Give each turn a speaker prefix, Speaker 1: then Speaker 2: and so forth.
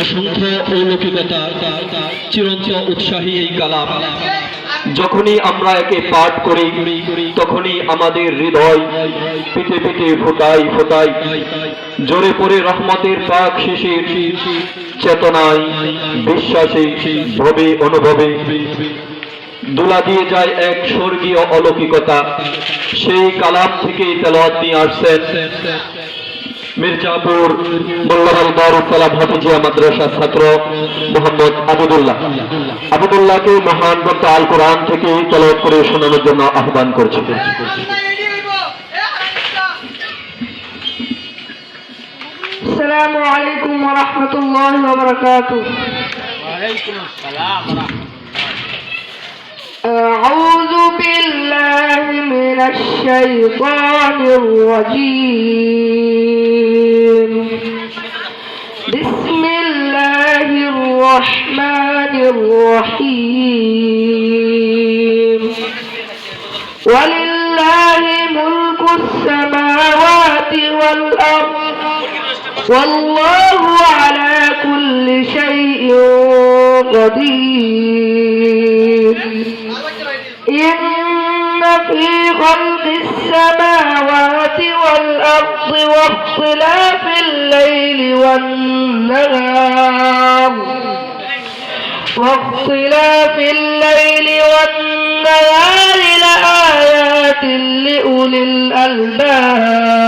Speaker 1: অসংখ্য অলৌকিকতা, চিরন্ত উৎসাহী এই কালাম
Speaker 2: যখনই আমরা একে পাঠ করি তখনই আমাদের হৃদয় পিটে পিটে ফোটাই ফোটাই জোরে পড়ে রহমতের পাক শিশির চেতনায় বিশ্বাসে ভবে অনুভবে দোলা দিয়ে যায় এক স্বর্গীয় অলৌকিকতা। সেই কালাম থেকে তেলাওয়াত নিয়ে আসছেন মির্জাপুর মোল্লাবাল দারুস সালাম হাফিজিয়া মাদ্রাসার ছাত্র মোহাম্মদ আবুদুল্লাহকে মহান গ্রন্থ আল কোরআন থেকে তেলাওয়াত করে শোনানোর জন্য আহ্বান করছি।
Speaker 3: আসসালামু আলাইকুম ওয়া রাহমাতুল্লাহি ওয়া বারাকাতুহু। أعوذ بالله من الشيطان الرجيم. بسم الله الرحمن الرحيم. ولله ملك السماوات والأرض والله على كل شيء قدير. إن في خلق السماوات والأرض واختلاف الليل والنهار لآيات لأولي الألباب.